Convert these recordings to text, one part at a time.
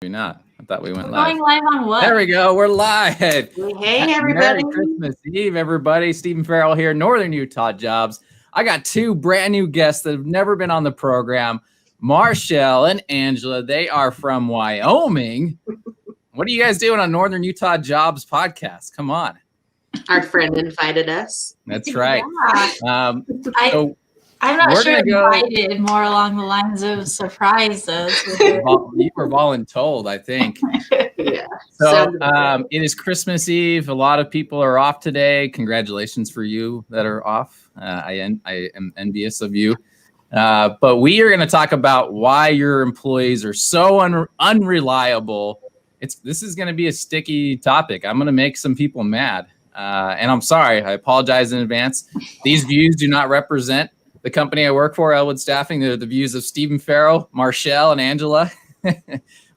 Maybe not. I thought we went We're live. going live on what? There we go. We're live. Hey, everybody. Merry Christmas Eve, everybody. Stephen Farrell here, Northern Utah Jobs. I got two brand new guests that have never been on the program, Marshall and Angela. They are from Wyoming. What are you guys doing on Northern Utah Jobs podcast? Come on. Our friend invited us. That's right. Yeah. So I'm not we're sure gonna invited, more along the lines of surprises. you were voluntold, I think. Yeah. So it is Christmas Eve. A lot of people are off today. Congratulations for you that are off. I am envious of you. But we are going to talk about why your employees are so unreliable. This is going to be a sticky topic. I'm going to make some people mad. And I'm sorry. I apologize in advance. These views do not represent the company I work for, Elwood Staffing. They're the views of Stephen Farrell, Marshall, and Angela.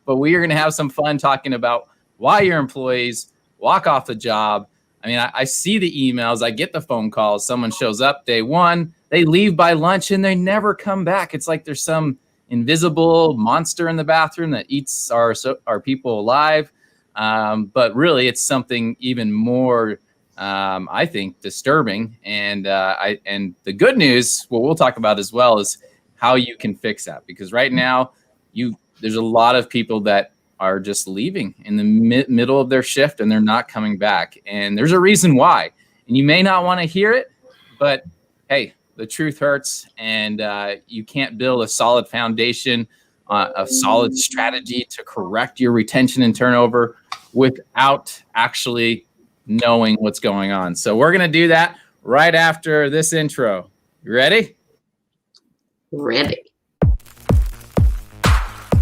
But we are going to have some fun talking about why your employees walk off the job. I mean, I see the emails. I get the phone calls. Someone shows up day one. They leave by lunch, and they never come back. It's like there's some invisible monster in the bathroom that eats our people alive. But really, it's something even more I think disturbing, and the good news, what we'll talk about as well, is how you can fix that. Because right now, there's a lot of people that are just leaving in the middle of their shift, and they're not coming back. And there's a reason why. And you may not want to hear it, but hey, the truth hurts, and you can't build a solid foundation, a solid strategy to correct your retention and turnover without actually knowing what's going on. So we're going to do that right after this intro. You ready? Ready.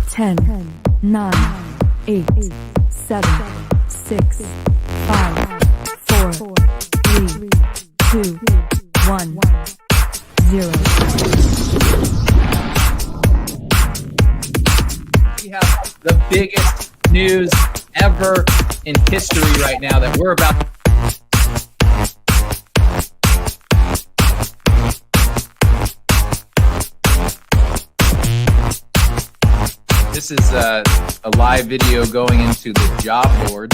10, 9, 8, 7, 6, 5, 4, 3, 2, 1, 0. We have the biggest news ever in history right now that we're about to. This is a live video going into the job board.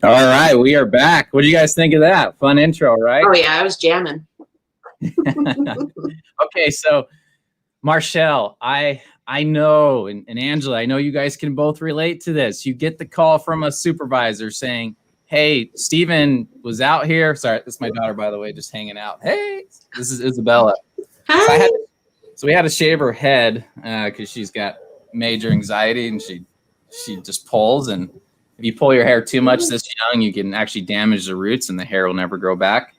All right, we are back. What do you guys think of that? Fun intro, right? Oh, yeah, I was jamming. Okay, so Marshall, I know, and Angela, I know you guys can both relate to this. You get the call from a supervisor saying, hey, Stephen was out here. Sorry, this is my daughter, by the way, just hanging out. Hey, this is Isabella. Hi. So we had to shave her head because she's got major anxiety, and she just pulls, and if you pull your hair too much this young, you can actually damage the roots, and the hair will never grow back.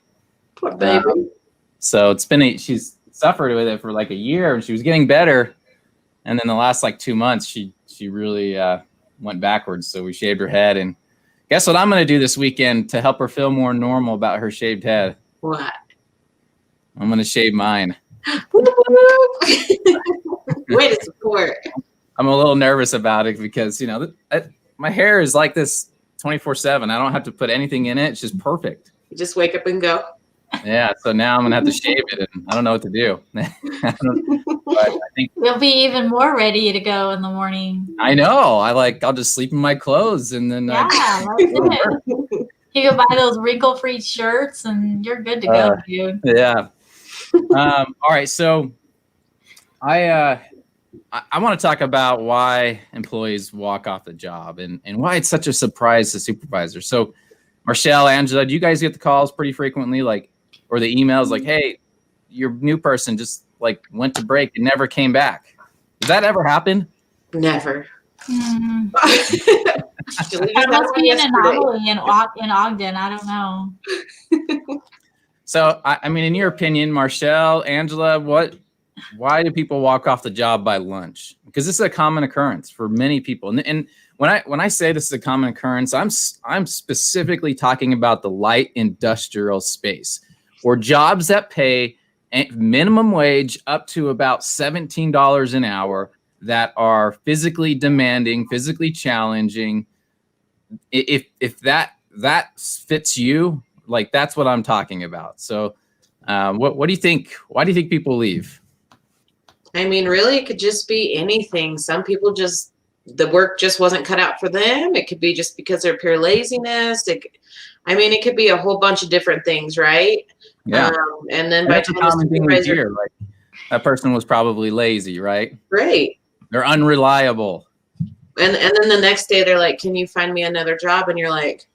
Poor baby. So it's been she's suffered with it for like a year, and she was getting better, and then the last like 2 months, she really went backwards. So we shaved her head, and guess what I'm going to do this weekend to help her feel more normal about her shaved head? What? I'm going to shave mine. Way to support. I'm a little nervous about it because my hair is like this 24/7. I don't have to put anything in it. It's just perfect. You just wake up and go. Yeah. So now I'm going to have to shave it, and I don't know what to do. But I think You'll be even more ready to go in the morning. I know. I'll just sleep in my clothes, and then Yeah, that's it. You can buy those wrinkle-free shirts, and you're good to go, dude. Yeah. All right. So I want to talk about why employees walk off the job and why it's such a surprise to supervisors. So, Marshall, Angela, do you guys get the calls pretty frequently, or the emails like, hey, your new person just went to break and never came back? Does that ever happen? Never. That must be an anomaly in Ogden. I don't know. So, I mean, in your opinion, Marshall, Angela, why do people walk off the job by lunch? Because this is a common occurrence for many people. And when I say this is a common occurrence, I'm specifically talking about the light industrial space, or jobs that pay minimum wage up to about $17 an hour, that are physically demanding, physically challenging. If that fits you, like, that's what I'm talking about. So what do you think? Why do you think people leave? I mean, really, it could just be anything. Some people just, the work just wasn't cut out for them. It could be just because they're pure laziness. It could be a whole bunch of different things, right? Yeah. And then by That's a the time the common thing we supervisor, hear. Like, that person was probably lazy, right? right. They're unreliable. And then the next day they're like, "Can you find me another job?" And you're like,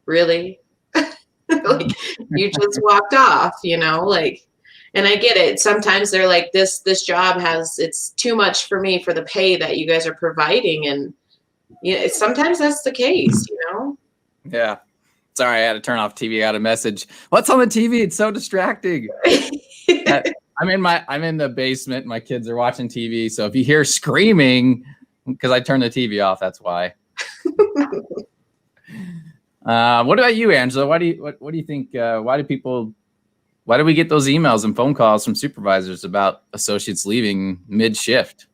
"Really?" Like, you just walked off, like. And I get it. Sometimes they're like, this job it's too much for me for the pay that you guys are providing. And sometimes that's the case, Yeah. Sorry, I had to turn off TV. I got a message. What's on the TV? It's so distracting. I'm in the basement. My kids are watching TV. So if you hear screaming, because I turned the TV off, that's why. What about you, Angela? What do you think? Why do we get those emails and phone calls from supervisors about associates leaving mid-shift?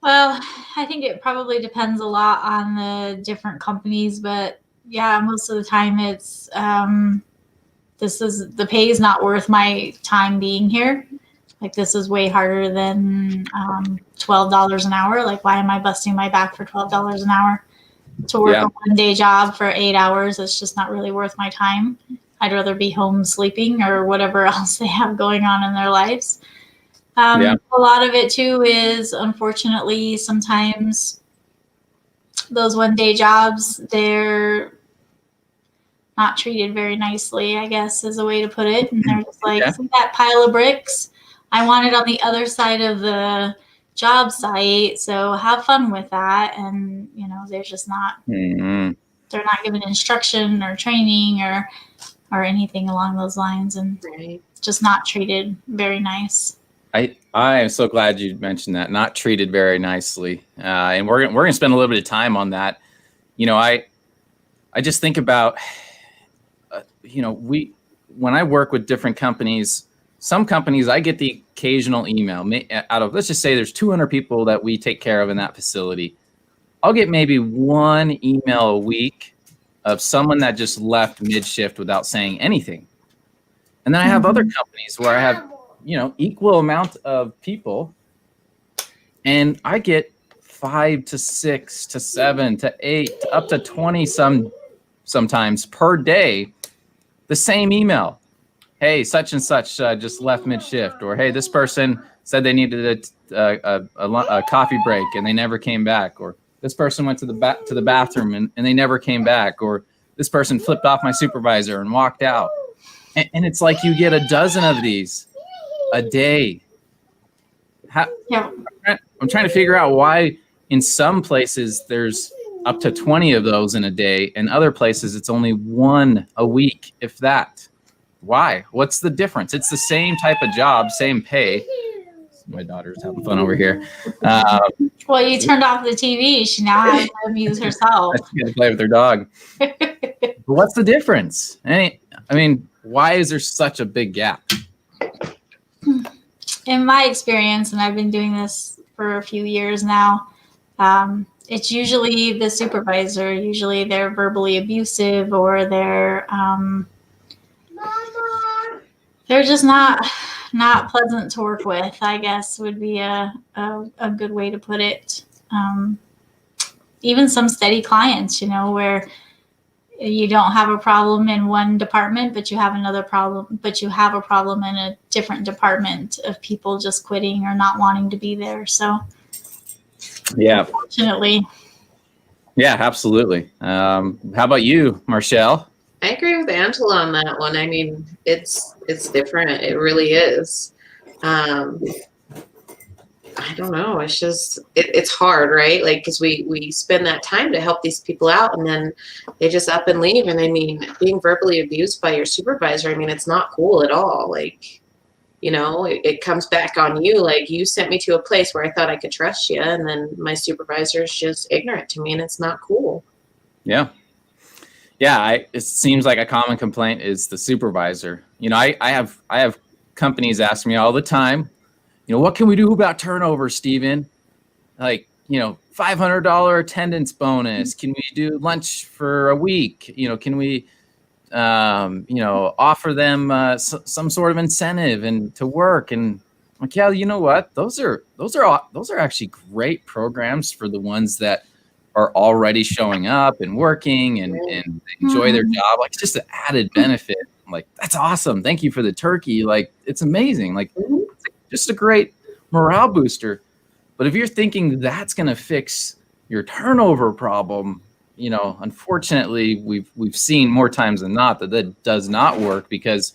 Well, I think it probably depends a lot on the different companies, but yeah, most of the time it's the pay is not worth my time being here. Like, this is way harder than $12 an hour. Like, why am I busting my back for $12 an hour to work a 1-day job for 8 hours? It's just not really worth my time. I'd rather be home sleeping or whatever else they have going on in their lives. A lot of it too is, unfortunately, sometimes those 1-day jobs, they're not treated very nicely, I guess is a way to put it. And they're just like, see that pile of bricks? I want it on the other side of the job site. So have fun with that. And, they're just not, they're not given instruction or training or anything along those lines. And it's just not treated very nice. I am so glad you mentioned that. Not treated very nicely. And we're gonna spend a little bit of time on that. I just think about, when I work with different companies, some companies, I get the occasional email out of, let's just say there's 200 people that we take care of in that facility. I'll get maybe one email a week of someone that just left mid-shift without saying anything. And then I have other companies where I have, equal amount of people, and I get 5 to 6 to 7 to 8 up to 20 sometimes per day, the same email. Hey, such and such just left mid-shift, or hey, this person said they needed a coffee break and they never came back, or this person went to the bathroom and they never came back, or this person flipped off my supervisor and walked out. And it's like you get a dozen of these a day. I'm trying to figure out why in some places there's up to 20 of those in a day, and other places it's only one a week, if that. Why? What's the difference? It's the same type of job, same pay. My daughter's having fun over here. Well, you turned off the TV. She now has to amuse herself. She's gonna play with her dog. But what's the difference? Why is there such a big gap? In my experience, and I've been doing this for a few years now, it's usually the supervisor. Usually they're verbally abusive, or they're just not pleasant to work with, I guess would be a good way to put it. Even some steady clients, where you don't have a problem in one department, but you have another problem, but you have a problem in a different department of people just quitting or not wanting to be there. So unfortunately. Yeah, absolutely. How about you, Marshall? I agree with Angela on that one. It's different. It really is. I don't know. It's just, it's hard, right? Like, because we spend that time to help these people out, and then they just up and leave. And being verbally abused by your supervisor, it's not cool at all. Like, it comes back on you. Like, you sent me to a place where I thought I could trust you, and then my supervisor's just ignorant to me, and it's not cool. Yeah. Yeah. It seems like a common complaint is the supervisor. I have companies ask me all the time, what can we do about turnover, Steven? Like, $500 attendance bonus. Can we do lunch for a week? Can we, offer them some sort of incentive and to work? And like, yeah, you know what? Those are actually great programs for the ones that are already showing up and working and enjoy their job. Like, it's just an added benefit. I'm like, that's awesome. Thank you for the turkey. Like, it's amazing. Like, it's just a great morale booster. But if you're thinking that's going to fix your turnover problem, unfortunately, we've seen more times than not that does not work, because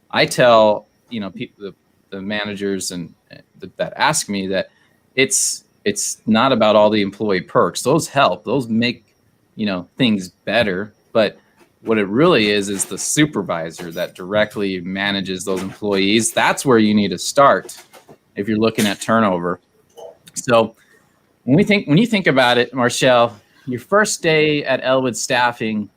I tell, people, the managers and that ask me that it's not about all the employee perks. Those help. Those make, things better. But what it really is the supervisor that directly manages those employees. That's where you need to start if you're looking at turnover. So when you think about it, Marshall, your first day at Elwood Staffing,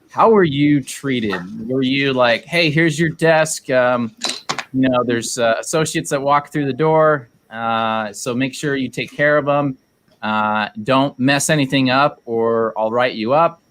how were you treated? Were you like, hey, here's your desk. There's associates that walk through the door. So make sure you take care of them. Don't mess anything up or I'll write you up.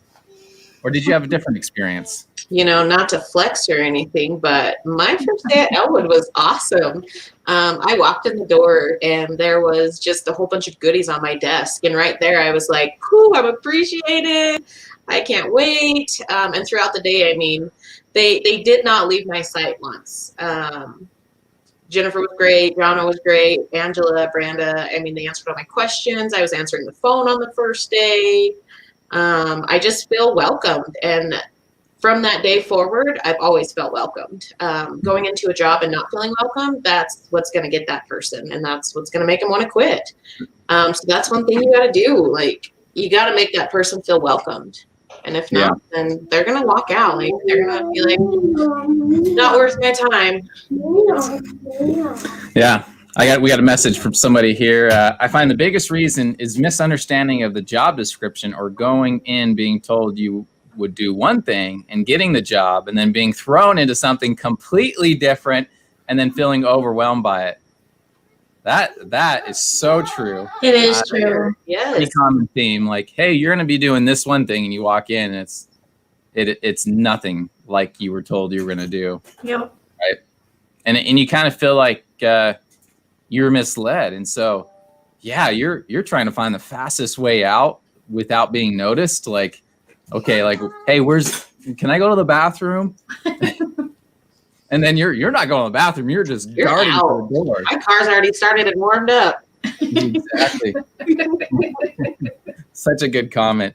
Or did you have a different experience? Not to flex or anything, but my first day at Elwood was awesome. I walked in the door and there was just a whole bunch of goodies on my desk. And right there, I was like, whew, I'm appreciated. I can't wait. And throughout the day, they did not leave my sight once. Jennifer was great. Jana was great. Angela, Branda, they answered all my questions. I was answering the phone on the first day. I just feel welcomed. And from that day forward, I've always felt welcomed. Going into a job and not feeling welcome, that's what's going to get that person. And that's what's going to make them want to quit. So that's one thing you got to do. Like, you got to make that person feel welcomed. And if not, then they're going to walk out. Like, they're going to be like, not worth my time. Yeah. We got a message from somebody here. I find the biggest reason is misunderstanding of the job description, or going in being told you would do one thing and getting the job and then being thrown into something completely different and then feeling overwhelmed by it. That is so true. It is true. Yes. Pretty common theme. Like, hey, you're going to be doing this one thing, and you walk in and it's nothing like you were told you were going to do. Yep. Right. And you kind of feel like you're misled. And so, yeah, you're trying to find the fastest way out without being noticed. Like, okay, like, hey, can I go to the bathroom? And then you're not going to the bathroom. You're just guarding the door. My car's already started and warmed up. Exactly. Such a good comment.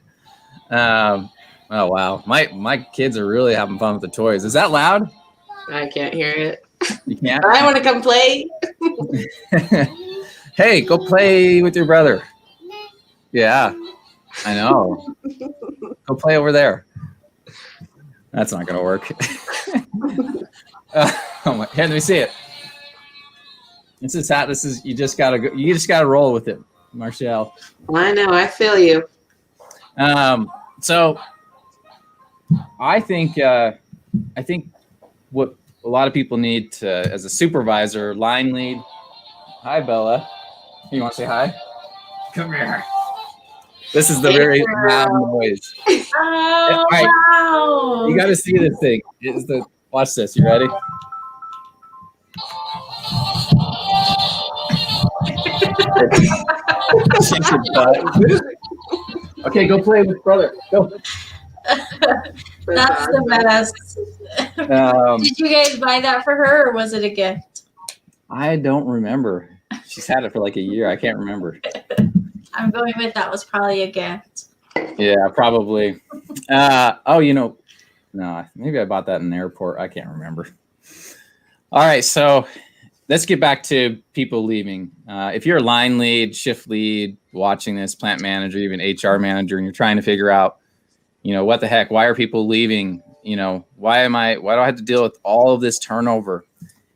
Oh, wow. My kids are really having fun with the toys. Is that loud? I can't hear it. You can't? I want to come play. Hey, go play with your brother. Yeah, I know. Go play over there. That's not going to work. Here, let me see it. This is how. This is. You just gotta roll with it, Marshall. I know. I feel you. So I think what a lot of people need to, as a supervisor, line lead. Hi, Bella. You want to say hi? Come here. This is the very loud noise. Oh, right. wow. You got to see this thing. Watch this. You ready? Okay, go play with brother. Go. That's the best. Did you guys buy that for her, or was it a gift? I don't remember. She's had it for like a year. I can't remember. I'm going with that was probably a gift. Yeah, probably. No, maybe I bought that in the airport. I can't remember. All right, so let's get back to people leaving. If you're a line lead, shift lead, watching this, plant manager, even HR manager, and you're trying to figure out, what the heck? Why are people leaving? Why do I have to deal with all of this turnover?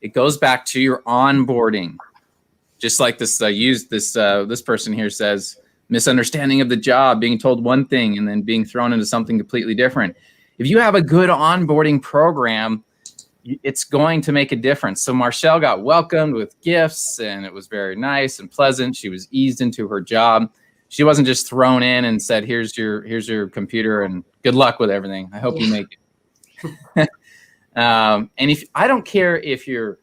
it goes back to your onboarding. Just like this, this person here says, misunderstanding of the job, being told one thing and then being thrown into something completely different. If you have a good onboarding program, it's going to make a difference. So Marshall got welcomed with gifts, and it was very nice and pleasant. She was eased into her job. She wasn't just thrown in and said, here's your computer and good luck with everything. I hope you make it. And if I don't care if you're,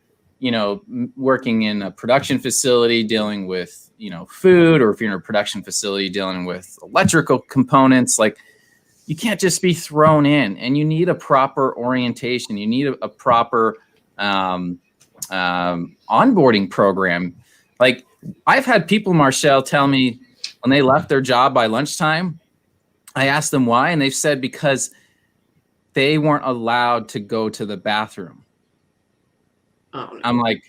working in a production facility dealing with, food, or if you're in a production facility dealing with electrical components, like, you can't just be thrown in, and you need a proper orientation. You need a proper onboarding program. Like, I've had people, Marshall, tell me when they left their job by lunchtime, I asked them why, and they've said because they weren't allowed to go to the bathroom. Oh, no. I'm like,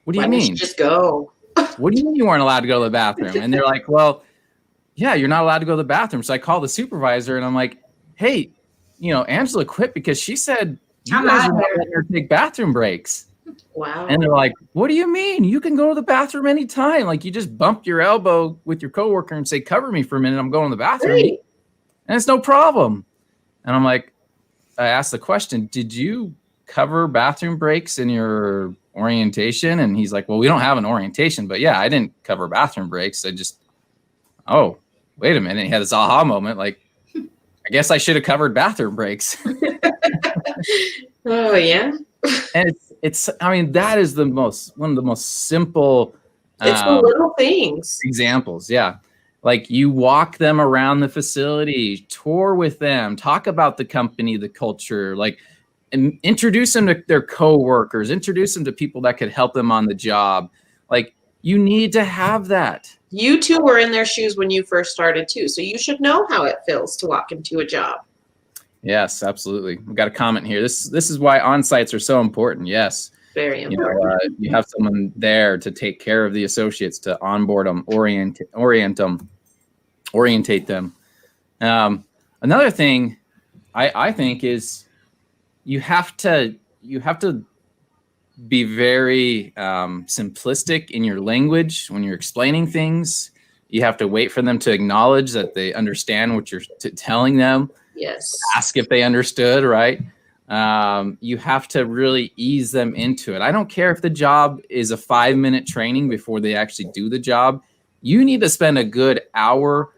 what do you Why mean? don't you just go? What do you mean you weren't allowed to go to the bathroom? And they're like, well, yeah, you're not allowed to go to the bathroom. So I call the supervisor and I'm like, hey, Angela quit because she said you guys are not letting her take bathroom breaks. Wow. And they're like, what do you mean? You can go to the bathroom anytime. Like, you just bump your elbow with your coworker and say, cover me for a minute. I'm going to the bathroom. Right. And it's no problem. And I'm like, I asked the question, did you cover bathroom breaks in your orientation? And he's like, well, we don't have an orientation, but yeah, I didn't cover bathroom breaks. I just, oh, wait a minute. He had this aha moment. Like, I guess I should have covered bathroom breaks. Oh, yeah. And that is one of the most simple It's the little things. examples. Yeah. Like, you walk them around the facility, tour with them, talk about the company, the culture, like, and introduce them to their coworkers, introduce them to people that could help them on the job. Like, you need to have that. You two were in their shoes when you first started too, so you should know how it feels to walk into a job. Yes, absolutely. We've got a comment here. This is why on-sites are so important. Yes. Very important. You have someone there to take care of the associates, to onboard them, orientate them. Another thing I think is you have to be very simplistic in your language when you're explaining things. You have to wait for them to acknowledge that they understand what you're telling them. Yes. Ask if they understood, right? You have to really ease them into it. I don't care if the job is a 5-minute training before they actually do the job. You need to spend a good hour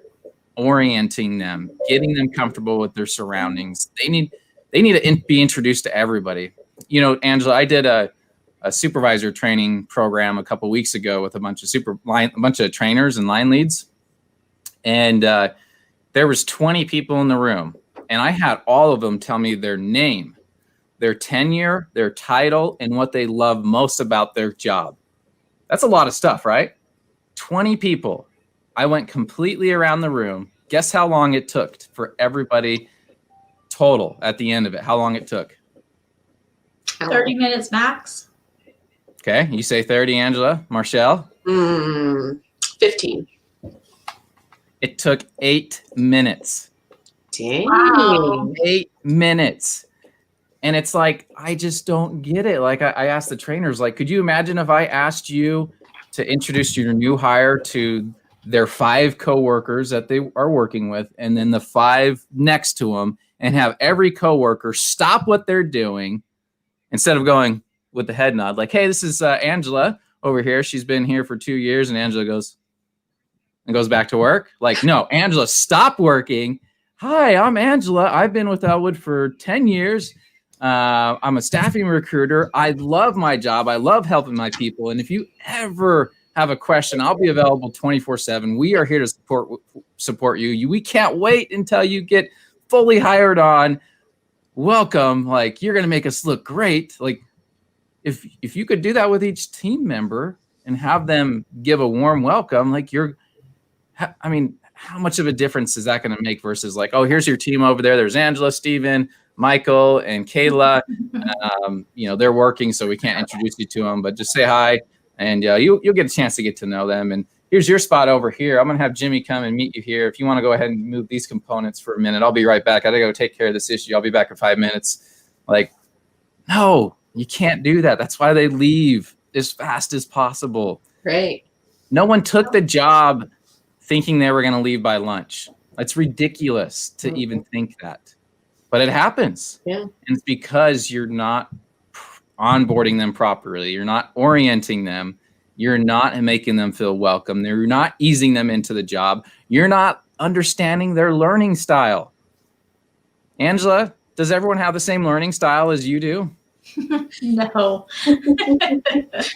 orienting them, getting them comfortable with their surroundings. They need to be introduced to everybody. Angela, I did a supervisor training program a couple weeks ago with a bunch of trainers and line leads, and there was 20 people in the room, and I had all of them tell me their name, their tenure, their title, and what they love most about their job. That's a lot of stuff, right? 20 people. I went completely around the room. Guess how long it took for everybody total at the end of it? How long it took? 30 minutes max. Okay, you say 30, Angela. Marshall? 15. It took 8 minutes. Dang. Wow. 8 minutes. And it's like, I just don't get it. Like, I asked the trainers, like, could you imagine if I asked you to introduce your new hire to their 5 coworkers that they are working with, and then the 5 next to them, and have every coworker stop what they're doing instead of going with the head nod, like, hey, this is Angela over here. She's been here for 2 years. And Angela goes back to work. Like, no, Angela, stop working. Hi, I'm Angela. I've been with Elwood for 10 years. I'm a staffing recruiter. I love my job. I love helping my people. And if you ever have a question, I'll be available 24/7. We are here to support you. We can't wait until you get fully hired on. Welcome. Like, you're going to make us look great. Like, if you could do that with each team member and have them give a warm welcome, like, how much of a difference is that going to make versus like, oh, here's your team over there. There's Angela, Steven, Michael, and Kayla. They're working, so we can't introduce you to them, but just say hi, and you'll get a chance to get to know them. And here's your spot over here. I'm going to have Jimmy come and meet you here. If you want to go ahead and move these components for a minute, I'll be right back. I got to go take care of this issue. I'll be back in 5 minutes. Like, no, You can't do that. That's why they leave as fast as possible. Right. No one took the job thinking they were going to leave by lunch. It's ridiculous to even think that, but it happens. Yeah. And it's because you're not onboarding them properly. You're not orienting them. You're not making them feel welcome. You're not easing them into the job. You're not understanding their learning style. Angela, does everyone have the same learning style as you do? No.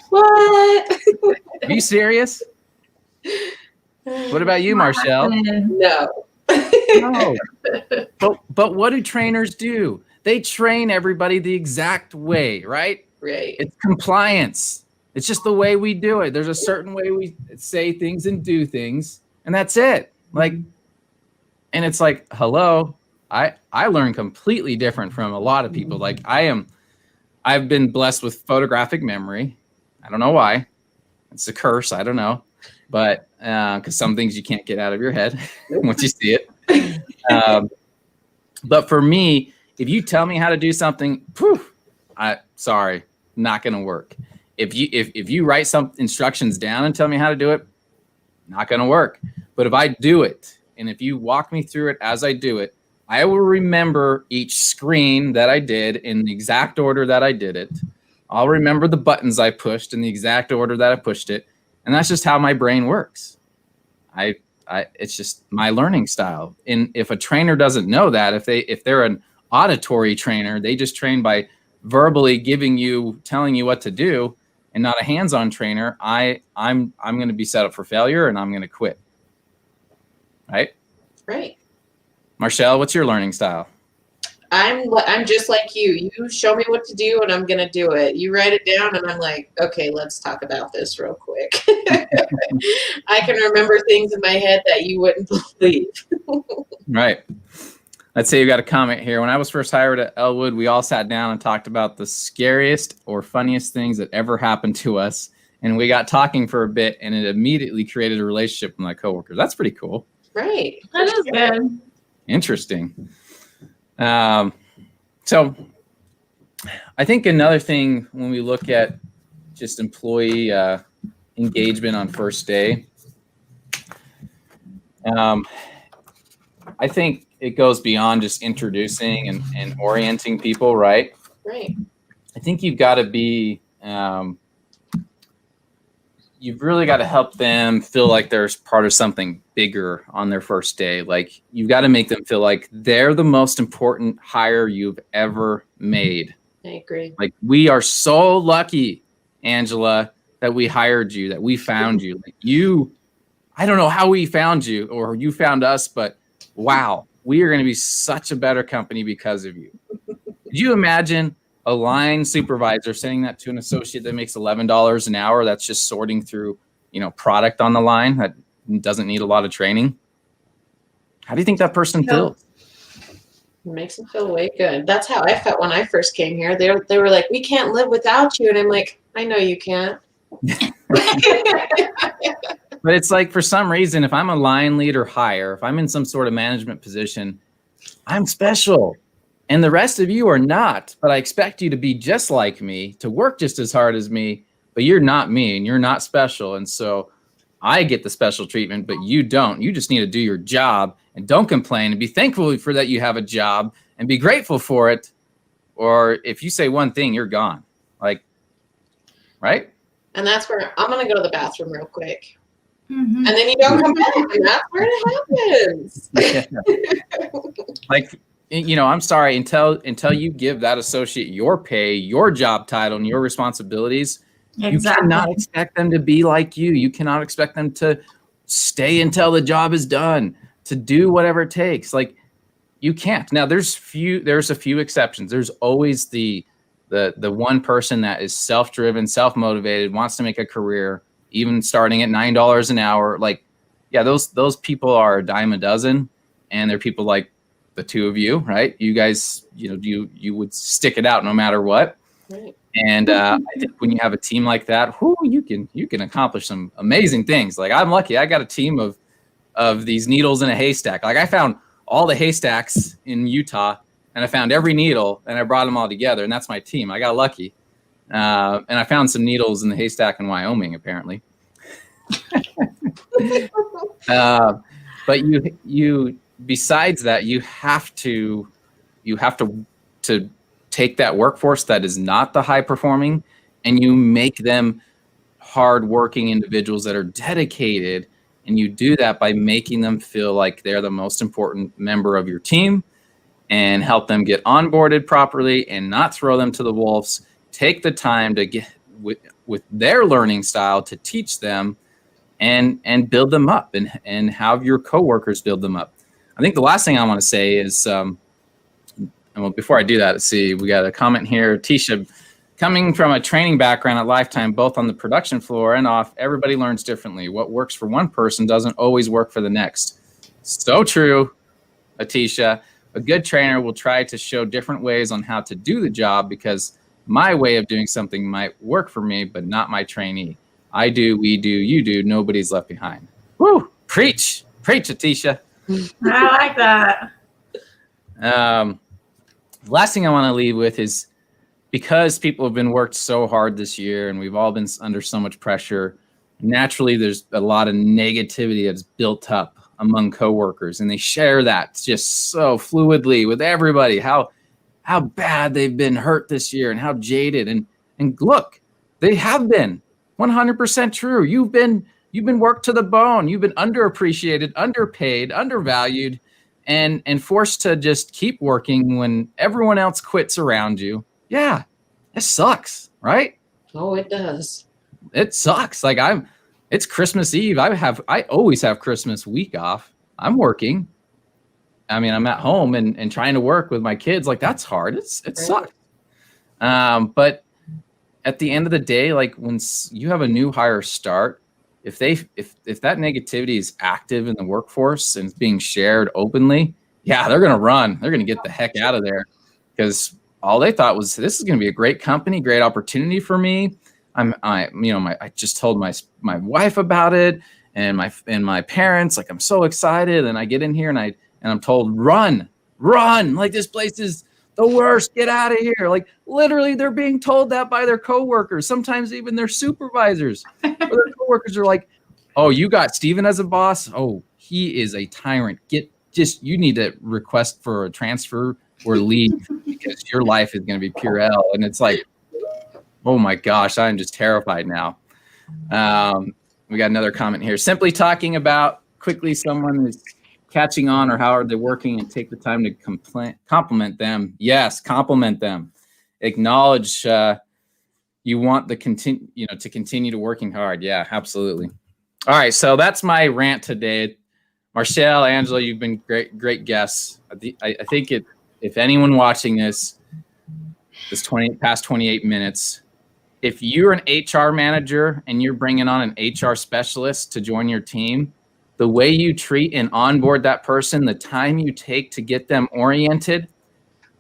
What? Are you serious? What about you, Marshall? No. No. But what do trainers do? They train everybody the exact way, right? Right. It's compliance. It's just the way we do it. There's a certain way we say things and do things, and that's it. Like, and it's like, hello, I learn completely different from a lot of people. Like I've been blessed with photographic memory. I don't know why. It's a curse. I don't know. But because some things you can't get out of your head once you see it. But for me, if you tell me how to do something, sorry, not going to work. If you write some instructions down and tell me how to do it, not going to work. But if I do it, and if you walk me through it as I do it, I will remember each screen that I did in the exact order that I did it. I'll remember the buttons I pushed in the exact order that I pushed it. And that's just how my brain works. It's just my learning style. And if a trainer doesn't know that, if they're an auditory trainer, they just train by verbally telling you what to do, and not a hands-on trainer, I'm going to be set up for failure, and I'm going to quit. Right? Right. Marshall, what's your learning style? I'm just like you. You show me what to do, and I'm gonna do it. You write it down, and I'm like, okay, let's talk about this real quick. I can remember things in my head that you wouldn't believe. Right. Let's say you got a comment here. When I was first hired at Elwood, we all sat down and talked about the scariest or funniest things that ever happened to us, and we got talking for a bit, and it immediately created a relationship with my coworkers. That's pretty cool. Right. That is good. Interesting. So I think another thing when we look at just employee engagement on first day, I think it goes beyond just introducing and orienting people, right? Right. I think you've got to be, you've really got to help them feel like they're part of something bigger on their first day. Like you've got to make them feel like they're the most important hire you've ever made. I agree. Like we are so lucky, Angela, that we hired you, that we found you. Like I don't know how we found you or you found us, but wow, we are going to be such a better company because of you. Could you imagine a line supervisor saying that to an associate that makes $11 an hour that's just sorting through, product on the line that doesn't need a lot of training? How do you think that person feels? It makes them feel way good. That's how I felt when I first came here. They were like, we can't live without you. And I'm like, I know you can't. But it's like, for some reason, if I'm a line leader hire, if I'm in some sort of management position, I'm special. And the rest of you are not, but I expect you to be just like me, to work just as hard as me, but you're not me and you're not special. And so I get the special treatment, but you don't. You just need to do your job and don't complain and be thankful for that you have a job and be grateful for it. Or if you say one thing, you're gone. Like, right? And that's where I'm going to go to the bathroom real quick. Mm-hmm. And then you don't come back, and that's where it happens. Like, I'm sorry, until you give that associate your pay, your job title, and your responsibilities, Exactly. you cannot expect them to be like you. You cannot expect them to stay until the job is done, to do whatever it takes. Like, you can't. Now, there's a few exceptions. There's always the one person that is self-driven, self-motivated, wants to make a career, even starting at $9 an hour. Like, yeah, those people are a dime a dozen, and they're people like the two of you, right? You guys, you would stick it out no matter what. Right. And I think when you have a team like that, you can accomplish some amazing things. Like, I'm lucky. I got a team of these needles in a haystack. Like, I found all the haystacks in Utah, and I found every needle, and I brought them all together, and that's my team. I got lucky. And I found some needles in the haystack in Wyoming, apparently. But you besides that, you have to take that workforce that is not the high performing, and you make them hardworking individuals that are dedicated. And you do that by making them feel like they're the most important member of your team, and help them get onboarded properly and not throw them to the wolves. Take the time to get with their learning style to teach them and build them up, and have your coworkers build them up. I think the last thing I want to say is, well, before I do that, let's see, we got a comment here. Tisha, coming from a training background at Lifetime, both on the production floor and off, everybody learns differently. What works for one person doesn't always work for the next. So true, Atisha. A good trainer will try to show different ways on how to do the job, because my way of doing something might work for me, but not my trainee. I do, we do, you do, nobody's left behind. Woo! Preach, Atisha. I like that. Last thing I want to leave with is, because people have been worked so hard this year and we've all been under so much pressure, naturally there's a lot of negativity that's built up among coworkers, and they share that just so fluidly with everybody, how bad they've been hurt this year and how jaded. And look, they have been 100% true. You've been worked to the bone. You've been underappreciated, underpaid, undervalued, and forced to just keep working when everyone else quits around you. Yeah, it sucks, right? Oh, it does. It sucks. Like, it's Christmas Eve. I always have Christmas week off. I'm working. I mean, I'm at home and trying to work with my kids. Like, that's hard. It sucks. But at the end of the day, like, when you have a new hire start, if that negativity is active in the workforce and it's being shared openly, yeah, they're gonna run. They're gonna get the heck out of there, because all they thought was, this is gonna be a great company, great opportunity for me. I just told my wife about it, and my parents, like, I'm so excited, and I get in here and I'm told, run, like, this place is the worst, get out of here. Like, literally, they're being told that by their coworkers, sometimes even their supervisors. Or their coworkers are like, oh, you got Steven as a boss? Oh, he is a tyrant. You need to request for a transfer or leave, because your life is going to be pure hell. And it's like, oh my gosh, I'm just terrified now. We got another comment here. Simply talking about quickly someone is catching on or how are they working, and take the time to compliment them. Yes, compliment them. Acknowledge you want to continue to working hard. Yeah, absolutely. All right, so that's my rant today. Marshall, Angela, you've been great guests. I think if anyone watching this past 28 minutes, if you're an HR manager and you're bringing on an HR specialist to join your team, the way you treat and onboard that person, the time you take to get them oriented,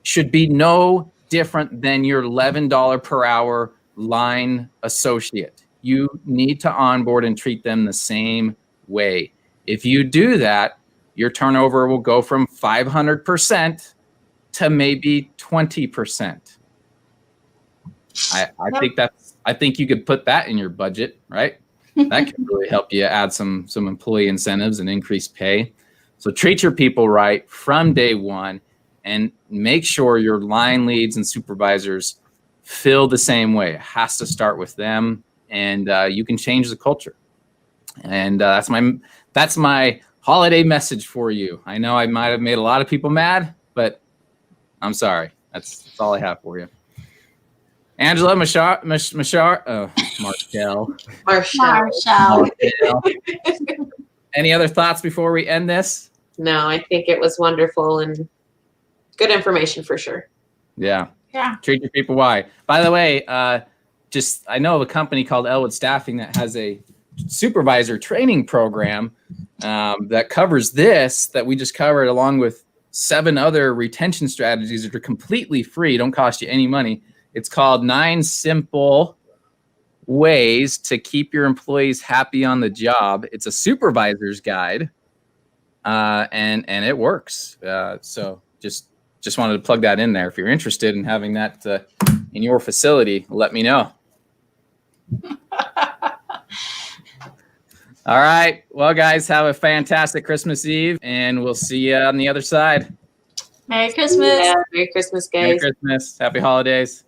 should be no different than your $11 per hour line associate. You need to onboard and treat them the same way. If you do that, your turnover will go from 500% to maybe 20%. I think you could put that in your budget, right? That could really help you add some employee incentives and increase pay. So treat your people right from day one, and make sure your line leads and supervisors feel the same way. It has to start with them, and you can change the culture. And that's my holiday message for you. I know I might have made a lot of people mad, but I'm sorry. That's all I have for you. Angela, Marshall. Any other thoughts before we end this? No, I think it was wonderful and good information for sure. Yeah. Yeah. Treat your people right. By the way, I know of a company called Elwood Staffing that has a supervisor training program that covers this, that we just covered, along with 7 other retention strategies that are completely free, don't cost you any money. It's called 9 Simple Ways to Keep Your Employees Happy on the Job. It's a supervisor's guide, and it works. So just wanted to plug that in there. If you're interested in having that in your facility, let me know. All right. Well, guys, have a fantastic Christmas Eve, and we'll see you on the other side. Merry Christmas. Yeah, Merry Christmas, guys. Merry Christmas. Happy holidays.